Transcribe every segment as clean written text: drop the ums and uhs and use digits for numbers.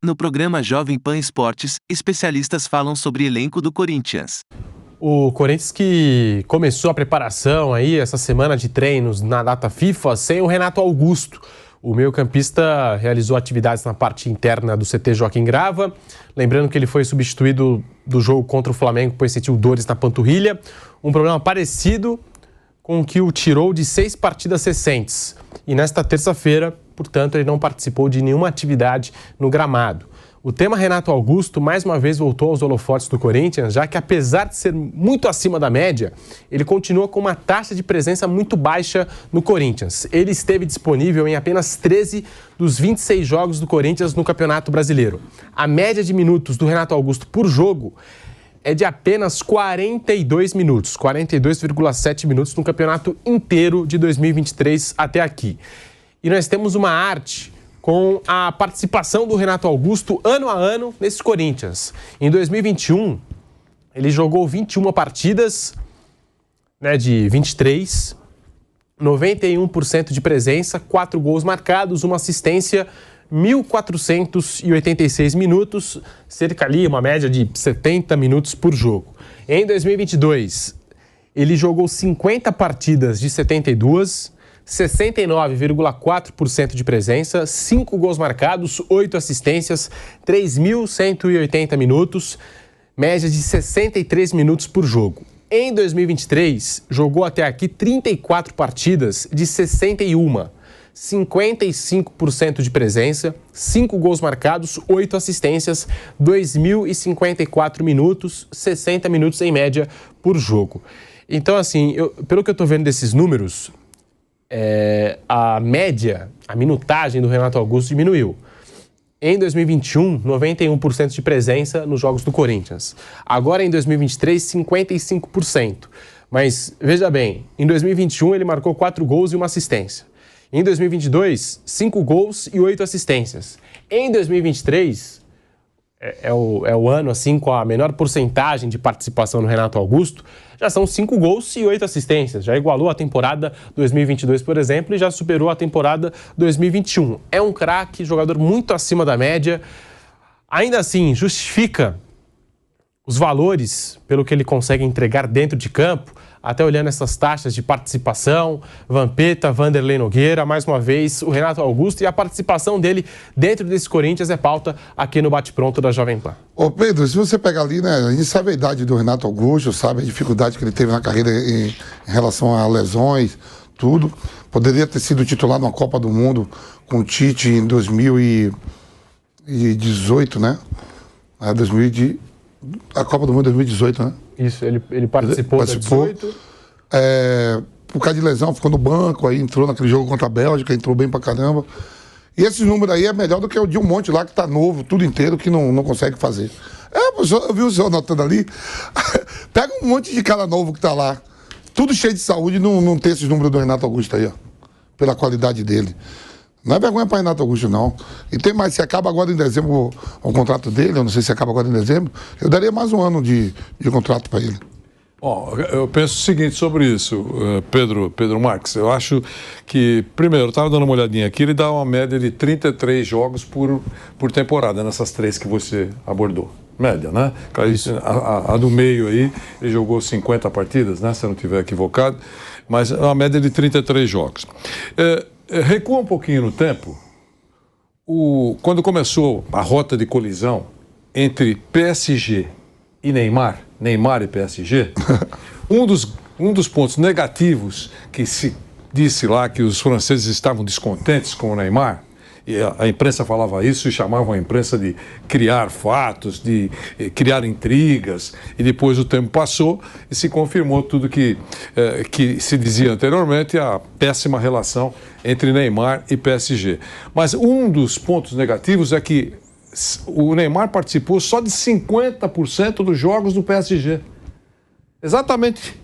No programa Jovem Pan Esportes, especialistas falam sobre elenco do Corinthians. O Corinthians que começou a preparação aí, essa semana de treinos na data FIFA, sem o Renato Augusto. O meio-campista realizou atividades na parte interna do CT Joaquim Grava. Lembrando que ele foi substituído do jogo contra o Flamengo, pois sentiu dores na panturrilha. Um problema parecido com o que o tirou de 6 partidas recentes. E nesta terça-feira, portanto, ele não participou de nenhuma atividade no gramado. O tema Renato Augusto mais uma vez voltou aos holofotes do Corinthians, já que apesar de ser muito acima da média, ele continua com uma taxa de presença muito baixa no Corinthians. Ele esteve disponível em apenas 13 dos 26 jogos do Corinthians no Campeonato Brasileiro. A média de minutos do Renato Augusto por jogo é de apenas 42 minutos, 42,7 minutos no campeonato inteiro de 2023 até aqui. E nós temos uma arte com a participação do Renato Augusto ano a ano nesses Corinthians. Em 2021, ele jogou 21 partidas, de 23, 91% de presença, 4 gols marcados, uma assistência, 1.486 minutos, cerca ali, uma média de 70 minutos por jogo. Em 2022, ele jogou 50 partidas de 72, 69,4% de presença, 5 gols marcados, 8 assistências, 3.180 minutos, média de 63 minutos por jogo. Em 2023, jogou até aqui 34 partidas de 61, 55% de presença, 5 gols marcados, 8 assistências, 2.054 minutos, 60 minutos em média por jogo. Então, assim, pelo que eu estou vendo desses números, a média, a minutagem do Renato Augusto diminuiu. Em 2021, 91% de presença nos jogos do Corinthians. Agora, em 2023, 55%. Mas, veja bem, em 2021 ele marcou 4 gols e uma assistência. Em 2022, 5 gols e 8 assistências. Em 2023, é o ano assim com a menor porcentagem de participação no Renato Augusto, já são 5 gols e 8 assistências. Já igualou a temporada 2022, por exemplo, e já superou a temporada 2021. É um craque, jogador muito acima da média. Ainda assim, justifica os valores pelo que ele consegue entregar dentro de campo, até olhando essas taxas de participação, Vampeta, Vanderlei Nogueira, mais uma vez o Renato Augusto, e a participação dele dentro desse Corinthians é pauta aqui no Bate-Pronto da Jovem Pan. Ô Pedro, se você pegar ali, a gente sabe a idade do Renato Augusto, sabe a dificuldade que ele teve na carreira em relação a lesões, tudo. Poderia ter sido titular numa Copa do Mundo com o Tite em 2018, né? A Copa do Mundo 2018, né? Isso, ele participou. 2018. Por causa de lesão, ficou no banco, aí entrou naquele jogo contra a Bélgica, entrou bem pra caramba. E esse número aí é melhor do que o de um monte lá que tá novo, tudo inteiro, que não consegue fazer. Eu vi o senhor anotando ali. Pega um monte de cara novo que tá lá, tudo cheio de saúde, não tem esses números do Renato Augusto aí, ó, pela qualidade dele. Não é vergonha para Renato Augusto, não. E tem mais, se acaba agora em dezembro o contrato dele, eu não sei se acaba agora em dezembro, eu daria mais um ano de contrato para ele. Bom, eu penso o seguinte sobre isso, Pedro Marques. Eu acho que, primeiro, eu estava dando uma olhadinha aqui, ele dá uma média de 33 jogos por temporada, nessas 3 que você abordou. Média, né? A do meio aí, ele jogou 50 partidas, né? Se eu não estiver equivocado, mas é uma média de 33 jogos. Recua um pouquinho no tempo, quando começou a rota de colisão entre PSG e Neymar e PSG, um dos pontos negativos que se disse lá que os franceses estavam descontentes com o Neymar, e a imprensa falava isso e chamavam a imprensa de criar fatos, de criar intrigas, e depois o tempo passou e se confirmou tudo que se dizia anteriormente, a péssima relação entre Neymar e PSG. Mas um dos pontos negativos é que o Neymar participou só de 50% dos jogos do PSG. Exatamente.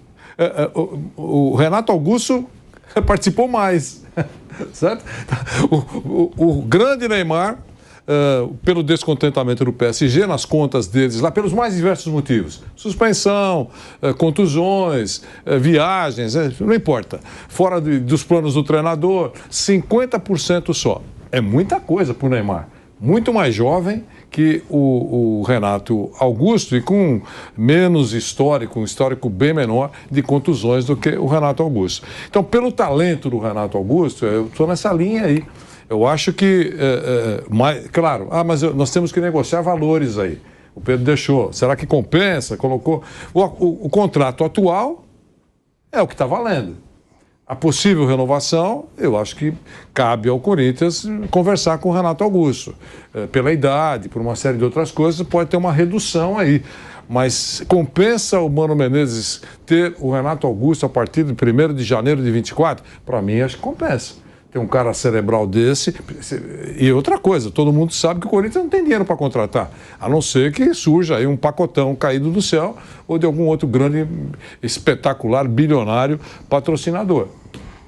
O Renato Augusto participou mais, certo? O grande Neymar pelo descontentamento do PSG nas contas deles, lá pelos mais diversos motivos. Suspensão, contusões, viagens, não importa. Fora dos planos do treinador, 50% só. É muita coisa para o Neymar. Muito mais jovem que o Renato Augusto e com menos histórico, um histórico bem menor de contusões do que o Renato Augusto. Então, pelo talento do Renato Augusto, eu estou nessa linha aí. Eu acho que, claro, mas nós temos que negociar valores aí. O Pedro deixou. Será que compensa? Colocou. O contrato atual é o que está valendo. A possível renovação, eu acho que cabe ao Corinthians conversar com o Renato Augusto. Pela idade, por uma série de outras coisas, pode ter uma redução aí. Mas compensa o Mano Menezes ter o Renato Augusto a partir de 1º de janeiro de 24? Para mim, acho que compensa. Tem um cara cerebral desse. E outra coisa, todo mundo sabe que o Corinthians não tem dinheiro para contratar, a não ser que surja aí um pacotão caído do céu ou de algum outro grande, espetacular, bilionário patrocinador.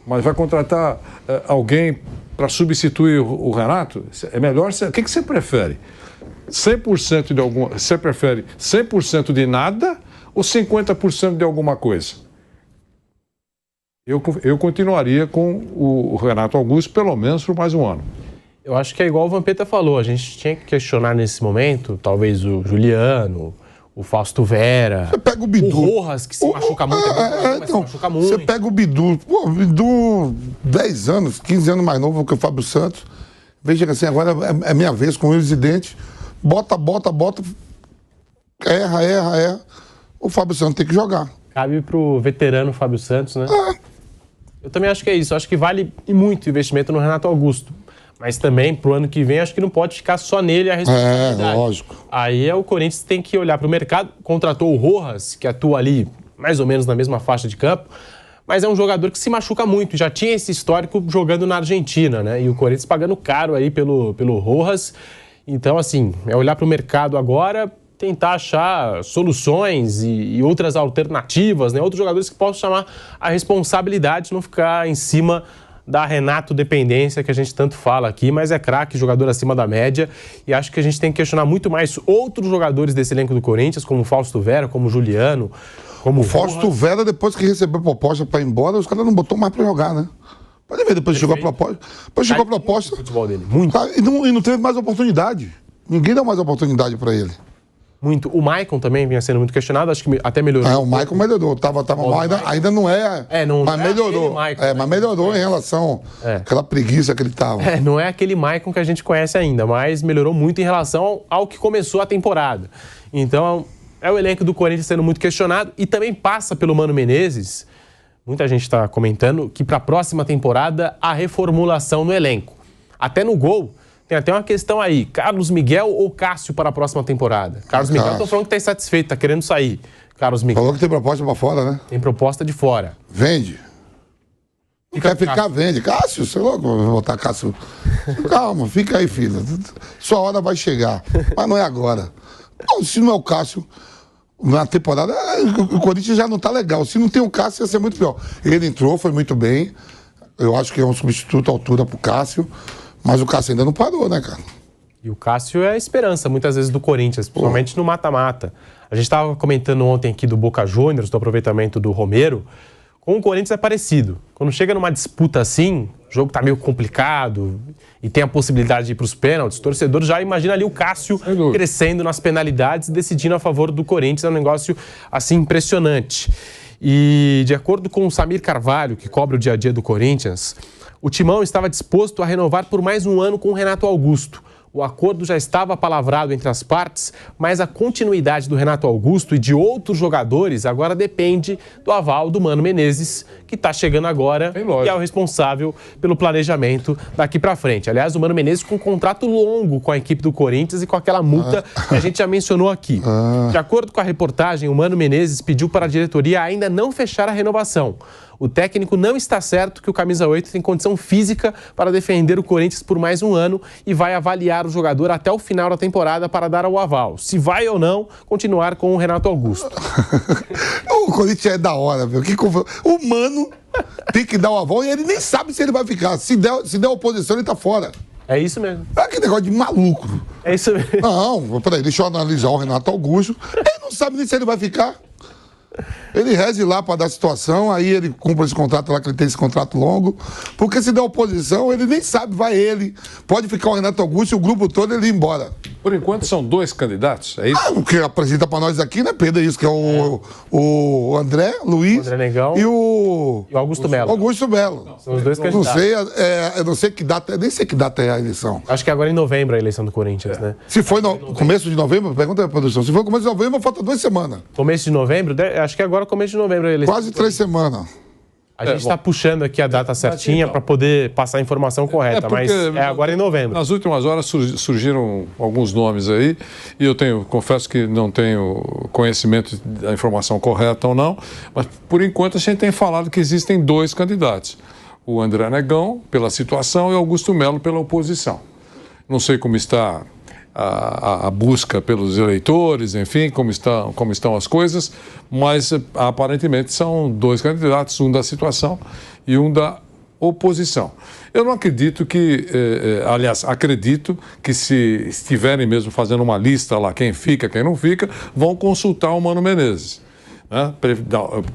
Mas vai contratar alguém para substituir o Renato? É melhor. O que você prefere? 100% de alguma. Você prefere 100% de nada ou 50% de alguma coisa? Eu continuaria com o Renato Augusto pelo menos por mais um ano. Eu acho que é igual o Vampeta falou, a gente tinha que questionar nesse momento, talvez o Juliano, o Fausto Vera, você pega o Bidu, o Rojas, que se machuca muito, se machuca muito. Você pega o Bidu, o Bidu 10 anos, 15 anos mais novo que o Fábio Santos, veja que assim, agora é minha vez com o Residente, bota, erra, o Fábio Santos tem que jogar. Cabe pro veterano Fábio Santos, né? Eu também acho que é isso. Eu acho que vale muito o investimento no Renato Augusto. Mas também, pro ano que vem, acho que não pode ficar só nele a responsabilidade. Lógico. Aí o Corinthians tem que olhar para o mercado. Contratou o Rojas, que atua ali mais ou menos na mesma faixa de campo. Mas é um jogador que se machuca muito. Já tinha esse histórico jogando na Argentina, né? E o Corinthians pagando caro aí pelo Rojas. Então, assim, é olhar para o mercado agora, tentar achar soluções e outras alternativas, né? Outros jogadores que possam chamar a responsabilidade, não ficar em cima da Renato dependência que a gente tanto fala aqui, mas é craque, jogador acima da média, e acho que a gente tem que questionar muito mais outros jogadores desse elenco do Corinthians, como o Fausto Vera, como o Juliano, como o Fausto Vera, depois que recebeu a proposta para ir embora, os caras não botou mais para jogar, né? Pode ver, depois chegou a proposta. Depois chegou a proposta. O futebol dele, muito. E não teve mais oportunidade. Ninguém deu mais oportunidade para ele. Muito. O Maicon também vinha sendo muito questionado, acho que até melhorou. O Maicon melhorou, tava mal, ainda não é. Mas melhorou. Mas melhorou em relação àquela preguiça que ele tava. Não é aquele Maicon que a gente conhece ainda, mas melhorou muito em relação ao que começou a temporada. Então, é o elenco do Corinthians sendo muito questionado e também passa pelo Mano Menezes. Muita gente está comentando que para a próxima temporada a reformulação no elenco. Até no gol. Tem até uma questão aí, Carlos Miguel ou Cássio para a próxima temporada? Carlos Miguel estão falando que está insatisfeito, está querendo sair. Carlos Miguel. Falou que tem proposta para fora, né? Tem proposta de fora. Vende. Quer ficar, vende. Cássio, sei lá, vou botar Cássio. Calma, fica aí, filho. Sua hora vai chegar, mas não é agora. Se não é o Cássio, na temporada, o Corinthians já não está legal. Se não tem o Cássio, ia ser muito pior. Ele entrou, foi muito bem. Eu acho que é um substituto à altura para o Cássio. Mas o Cássio ainda não parou, né, cara? E o Cássio é a esperança, muitas vezes, do Corinthians, principalmente no mata-mata. A gente estava comentando ontem aqui do Boca Juniors, do aproveitamento do Romero. Com o Corinthians é parecido. Quando chega numa disputa assim, o jogo tá meio complicado e tem a possibilidade de ir para os pênaltis, o torcedor já imagina ali o Cássio crescendo nas penalidades e decidindo a favor do Corinthians. É um negócio, assim, impressionante. E, de acordo com o Samir Carvalho, que cobre o dia a dia do Corinthians, o Timão estava disposto a renovar por mais um ano com o Renato Augusto. O acordo já estava palavrado entre as partes, mas a continuidade do Renato Augusto e de outros jogadores agora depende do aval do Mano Menezes, que está chegando agora e é o responsável pelo planejamento daqui para frente. Aliás, o Mano Menezes com um contrato longo com a equipe do Corinthians e com aquela multa que a gente já mencionou aqui. De acordo com a reportagem, o Mano Menezes pediu para a diretoria ainda não fechar a renovação. O técnico não está certo que o Camisa 8 tem condição física para defender o Corinthians por mais um ano e vai avaliar o jogador até o final da temporada para dar o aval. Se vai ou não continuar com o Renato Augusto. O Corinthians é da hora, velho. O Mano tem que dar o aval e ele nem sabe se ele vai ficar. Se der oposição, ele tá fora. É isso mesmo. É aquele negócio de maluco. É isso mesmo. Não, peraí, deixa eu analisar o Renato Augusto. Ele não sabe nem se ele vai ficar. Ele reze lá para dar situação, aí ele cumpre esse contrato lá, que ele tem esse contrato longo. Porque se der oposição, ele nem sabe, vai ele. Pode ficar o Renato Augusto e o grupo todo ele ir embora. Por enquanto são 2 candidatos, é isso? O que apresenta para nós aqui, né, Pedro? É isso, que é o André Luiz André Negão e o Augusto Melo. Augusto Melo. São os dois Não candidatos. sei, eu não sei que data, nem sei que data é a eleição. Acho que agora em novembro a eleição do Corinthians, né? Se foi no começo de novembro, pergunta aí, produção. Se foi começo de novembro, falta 2 semanas. Começo de novembro? Acho que agora começo de novembro a eleição. Quase 3 semanas. A gente está puxando aqui a data certinha para poder passar a informação correta, mas é agora em novembro. Nas últimas horas surgiram alguns nomes aí, e eu confesso que não tenho conhecimento da informação correta ou não, mas por enquanto a gente tem falado que existem 2 candidatos. O André Negão, pela situação, e o Augusto Melo, pela oposição. Não sei como está a busca pelos eleitores, enfim, como estão as coisas, mas aparentemente são 2 candidatos, um da situação e um da oposição. Eu não acredito que, aliás, acredito que se estiverem mesmo fazendo uma lista lá, quem fica, quem não fica, vão consultar o Mano Menezes, né,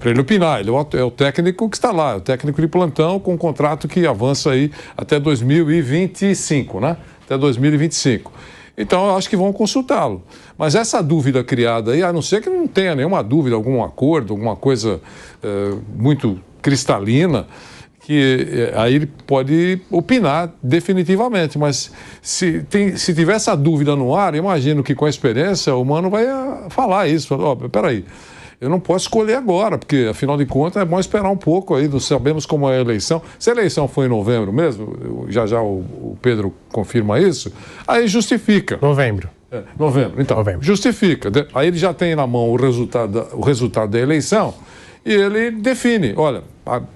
para ele opinar. Ele é o técnico que está lá, é o técnico de plantão com um contrato que avança aí até 2025, né? Até 2025. Então, eu acho que vão consultá-lo. Mas essa dúvida criada aí, a não ser que não tenha nenhuma dúvida, algum acordo, alguma coisa muito cristalina, que aí ele pode opinar definitivamente. Mas se tiver essa dúvida no ar, imagino que com a experiência o Mano vai falar isso. Peraí, eu não posso escolher agora, porque afinal de contas é bom esperar um pouco aí, não sabemos como é a eleição. Se a eleição foi em novembro mesmo, já o Pedro confirma isso, aí justifica. Novembro. Novembro, então, justifica. Aí ele já tem na mão o resultado da eleição e ele define, olha,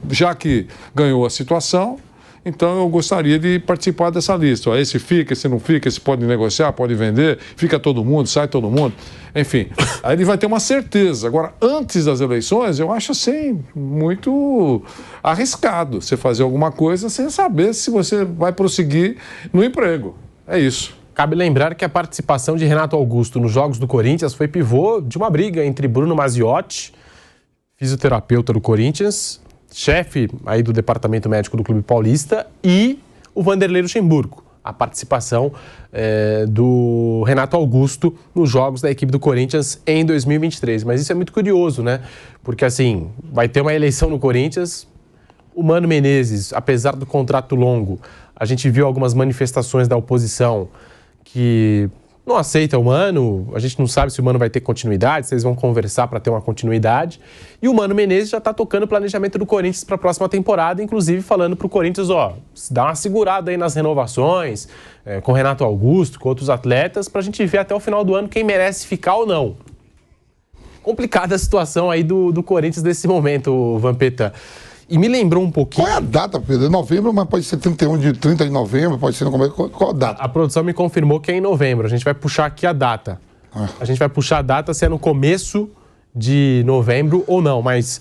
já que ganhou a situação, então eu gostaria de participar dessa lista. Esse fica, esse não fica, esse pode negociar, pode vender, fica todo mundo, sai todo mundo, enfim. Aí ele vai ter uma certeza. Agora, antes das eleições, eu acho assim, muito arriscado você fazer alguma coisa sem saber se você vai prosseguir no emprego. É isso. Cabe lembrar que a participação de Renato Augusto nos Jogos do Corinthians foi pivô de uma briga entre Bruno Maziotti, fisioterapeuta do Corinthians, chefe aí do departamento médico do Clube Paulista, e o Vanderlei Luxemburgo. A participação do Renato Augusto nos jogos da equipe do Corinthians em 2023. Mas isso é muito curioso, né? Porque, assim, vai ter uma eleição no Corinthians. O Mano Menezes, apesar do contrato longo, a gente viu algumas manifestações da oposição que não aceita o Mano, a gente não sabe se o Mano vai ter continuidade, se eles vão conversar para ter uma continuidade. E o Mano Menezes já está tocando o planejamento do Corinthians para a próxima temporada, inclusive falando para o Corinthians, dá uma segurada aí nas renovações, com Renato Augusto, com outros atletas, para a gente ver até o final do ano quem merece ficar ou não. Complicada a situação aí do Corinthians nesse momento, Vampeta. E me lembrou um pouquinho... Qual é a data, Pedro? É novembro, mas pode ser 30 de novembro, pode ser no começo. Qual a data? A produção me confirmou que é em novembro. A gente vai puxar aqui a data. A gente vai puxar a data se é no começo de novembro ou não. Mas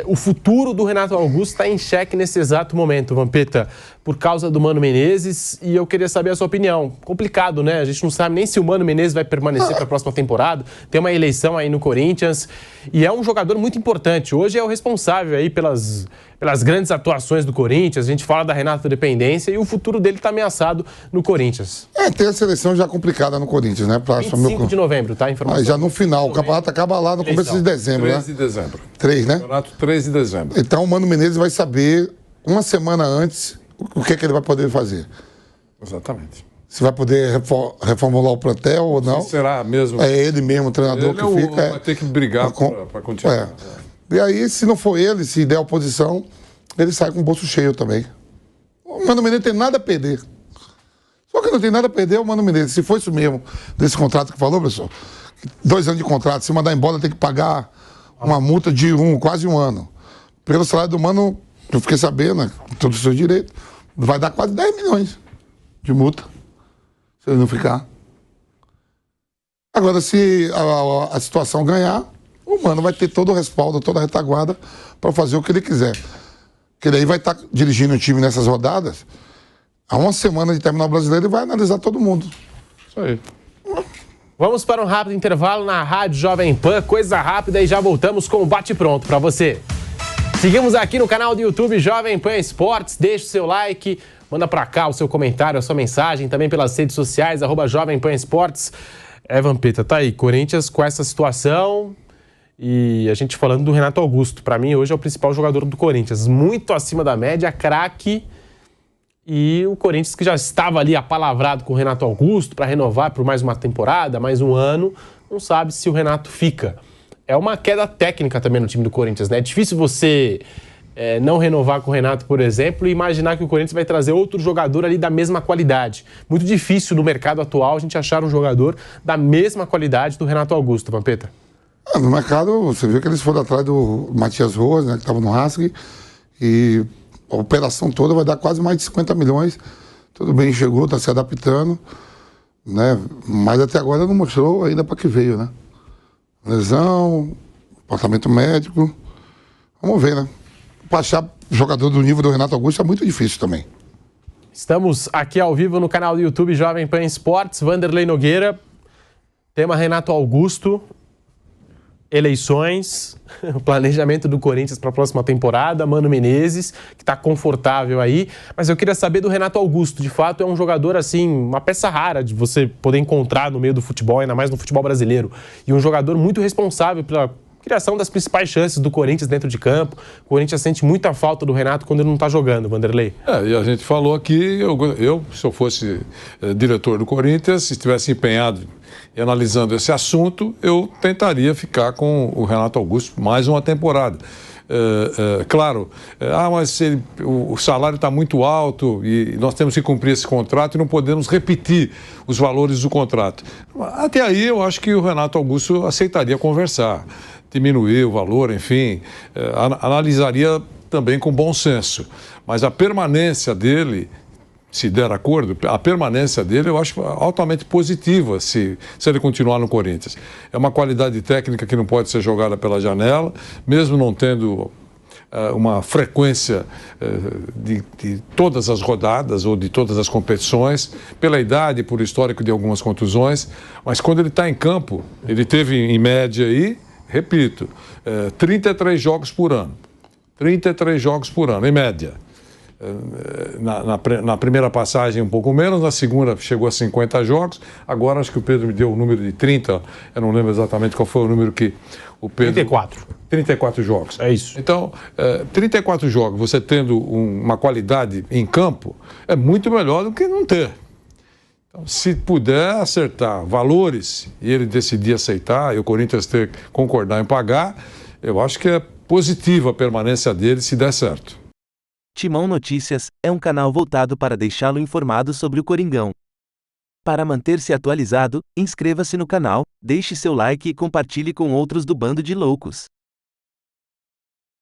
o futuro do Renato Augusto está em xeque nesse exato momento, Vampeta, por causa do Mano Menezes. E eu queria saber a sua opinião. Complicado, né? A gente não sabe nem se o Mano Menezes vai permanecer para a próxima temporada. Tem uma eleição aí no Corinthians. E é um jogador muito importante. Hoje é o responsável aí pelas grandes atuações do Corinthians. A gente fala da Renato Dependência e o futuro dele está ameaçado no Corinthians. Tem a seleção já complicada no Corinthians, né? 25 de novembro, tá? Informação. Já no final. O campeonato acaba lá no começo de dezembro, 3 né? de dezembro. 3, né? Campeonato 3 de dezembro. Então o Mano Menezes vai saber, uma semana antes, o que ele vai poder fazer. Exatamente. Se vai poder reformular o plantel ou não. Será mesmo? É ele mesmo, o treinador ele que fica. Vai ter que brigar para continuar. E aí, se não for ele, se der oposição, ele sai com o bolso cheio também. O Mano Menezes tem nada a perder. Só que não tem nada a perder é o Mano Menezes. Se for isso mesmo, desse contrato que falou, pessoal, 2 anos de contrato, se mandar embora tem que pagar uma multa de quase um ano. Pelo salário do Mano, eu fiquei sabendo, né, com todos os seus direitos, vai dar quase 10 milhões de multa, se ele não ficar. Agora, se a situação ganhar, o Mano vai ter todo o respaldo, toda a retaguarda para fazer o que ele quiser. Porque daí vai estar dirigindo o time nessas rodadas Há uma semana de terminar o Brasileiro, ele vai analisar todo mundo. Isso aí. Vamos para um rápido intervalo na Rádio Jovem Pan, coisa rápida, e já voltamos com o bate-pronto para você. Seguimos aqui no canal do YouTube Jovem Pan Esportes, deixa o seu like, manda para cá o seu comentário, a sua mensagem, também pelas redes sociais, @Jovem Pan Esportes. Vampeta, tá aí, Corinthians com essa situação e a gente falando do Renato Augusto. Para mim, hoje é o principal jogador do Corinthians, muito acima da média, craque. E o Corinthians, que já estava ali apalavrado com o Renato Augusto para renovar por mais uma temporada, mais um ano, não sabe se o Renato fica. É uma queda técnica também no time do Corinthians, né? É difícil você não renovar com o Renato, por exemplo, e imaginar que o Corinthians vai trazer outro jogador ali da mesma qualidade. Muito difícil no mercado atual a gente achar um jogador da mesma qualidade do Renato Augusto, Vampeta. No mercado, você viu que eles foram atrás do Matias Rojas, né, que estava no Racing, e a operação toda vai dar quase mais de 50 milhões. Tudo bem, chegou, está se adaptando, né? Mas até agora não mostrou ainda para que veio, né? Lesão, departamento médico. Vamos ver, né? Para achar jogador do nível do Renato Augusto é muito difícil também. Estamos aqui ao vivo no canal do YouTube Jovem Pan Esportes. Vanderlei Nogueira, tema Renato Augusto, eleições, o planejamento do Corinthians para a próxima temporada, Mano Menezes, que está confortável aí. Mas eu queria saber do Renato Augusto. De fato, é um jogador, assim, uma peça rara de você poder encontrar no meio do futebol, ainda mais no futebol brasileiro. E um jogador muito responsável pela criação das principais chances do Corinthians dentro de campo. O Corinthians sente muita falta do Renato quando ele não está jogando, Vanderlei. E a gente falou aqui, se eu fosse diretor do Corinthians, se estivesse empenhado e analisando esse assunto, eu tentaria ficar com o Renato Augusto mais uma temporada. Claro, mas o salário está muito alto e nós temos que cumprir esse contrato e não podemos repetir os valores do contrato. Até aí eu acho que o Renato Augusto aceitaria conversar, diminuir o valor, enfim, analisaria também com bom senso. Mas a permanência dele, se der acordo, a permanência dele eu acho altamente positiva se ele continuar no Corinthians. É uma qualidade técnica que não pode ser jogada pela janela, mesmo não tendo uma frequência de todas as rodadas ou de todas as competições, pela idade, por histórico de algumas contusões, mas quando ele está em campo, ele teve em média aí, repito, 33 jogos por ano. 33 jogos por ano, em média. Na primeira passagem um pouco menos, na segunda chegou a 50 jogos, agora acho que o Pedro me deu o número de 30, eu não lembro exatamente qual foi o número que o Pedro... 34 jogos. É isso. Então, 34 jogos, você tendo uma qualidade em campo, é muito melhor do que não ter. Então, se puder acertar valores e ele decidir aceitar e o Corinthians concordar em pagar, eu acho que é positiva a permanência dele se der certo. Timão Notícias é um canal voltado para deixá-lo informado sobre o Coringão. Para manter-se atualizado, inscreva-se no canal, deixe seu like e compartilhe com outros do Bando de Loucos.